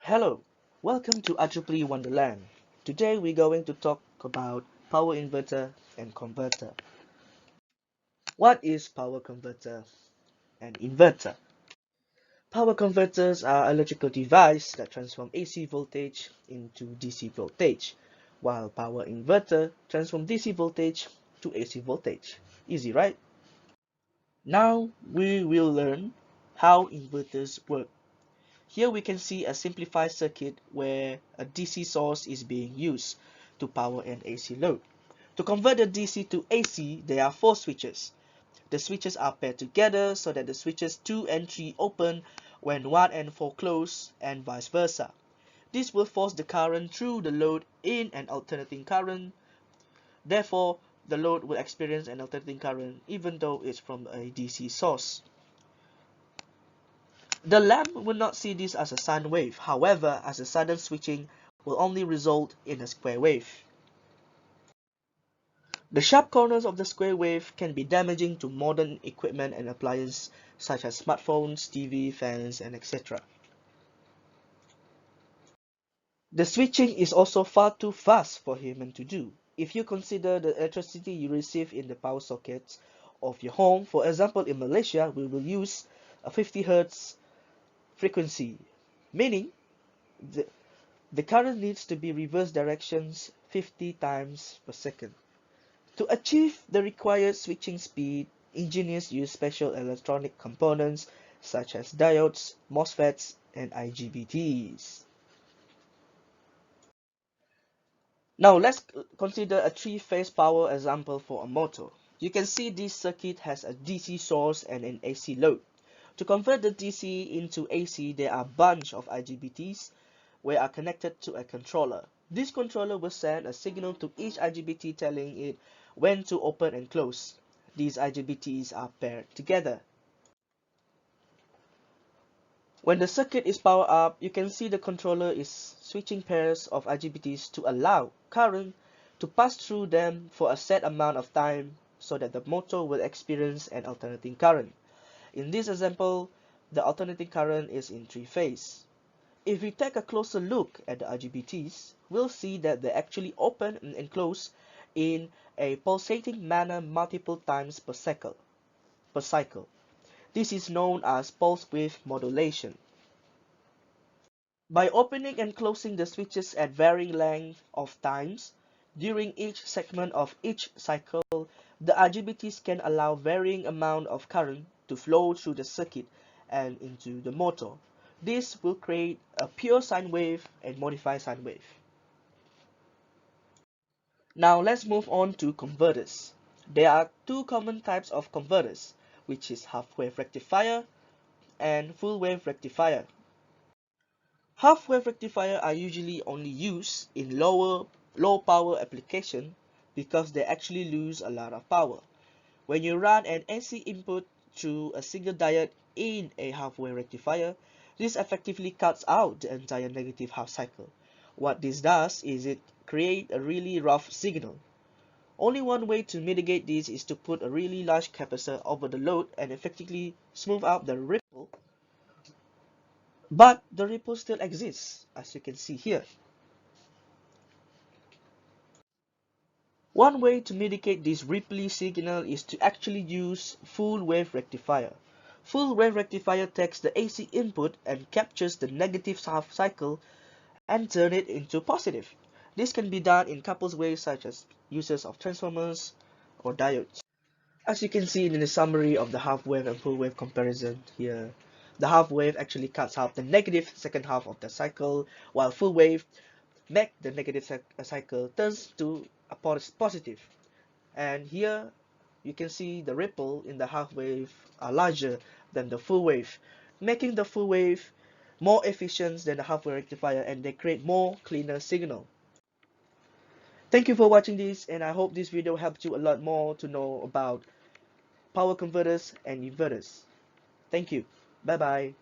Hello, welcome to IEEE Wonderland. Today we're going to talk about power inverter and converter. What is power converter and inverter? Power converters are electrical devices that transform AC voltage into DC voltage, while power inverter transforms DC voltage to AC voltage. Easy, right? Now we will learn how inverters work. Here we can see a simplified circuit where a DC source is being used to power an AC load. To convert the DC to AC, there are 4 switches. The switches are paired together so that the switches 2 and 3 open when 1 and 4 close, and vice versa. This will force the current through the load in an alternating current. Therefore, the load will experience an alternating current even though it's from a DC source. The lamp will not see this as a sine wave, however, as a sudden switching will only result in a square wave. The sharp corners of the square wave can be damaging to modern equipment and appliances such as smartphones, TV, fans, and etc. The switching is also far too fast for human to do. If you consider the electricity you receive in the power sockets of your home, for example in Malaysia, we will use a 50 Hz frequency, meaning the current needs to be reverse directions 50 times per second. To achieve the required switching speed, engineers use special electronic components such as diodes, MOSFETs, and IGBTs. Now let's consider a 3-phase power example for a motor. You can see this circuit has a DC source and an AC load. To convert the DC into AC, there are a bunch of IGBTs which are connected to a controller. This controller will send a signal to each IGBT telling it when to open and close. These IGBTs are paired together. When the circuit is powered up, you can see the controller is switching pairs of IGBTs to allow current to pass through them for a set amount of time so that the motor will experience an alternating current. In this example, the alternating current is in 3 phases. If we take a closer look at the IGBTs, we'll see that they actually open and close in a pulsating manner multiple times per cycle. This is known as pulse width modulation. By opening and closing the switches at varying lengths of times during each segment of each cycle, the IGBTs can allow varying amount of current to flow through the circuit and into the motor. This will create a pure sine wave and modified sine wave. Now let's move on to converters. There are 2 common types of converters, which is half-wave rectifier and full-wave rectifier. Half-wave rectifier are usually only used in low power application because they actually lose a lot of power. When you run an AC input through a single diode in a half-wave rectifier, this effectively cuts out the entire negative half cycle. What this does is it creates a really rough signal. Only one way to mitigate this is to put a really large capacitor over the load and effectively smooth out the ripple. But the ripple still exists, as you can see here. One way to mitigate this ripply signal is to actually use full wave rectifier. Full wave rectifier takes the AC input and captures the negative half cycle and turn it into positive. This can be done in couples ways such as uses of transformers or diodes. As you can see in the summary of the half wave and full wave comparison here, the half wave actually cuts out the negative second half of the cycle, while full wave make the negative cycle turns to a positive. And here you can see the ripple in the half wave are larger than the full wave, making the full wave more efficient than the half wave rectifier, and they create more cleaner signal. Thank you for watching this, and I hope this video helped you a lot more to know about power converters and inverters. Thank you. Bye bye.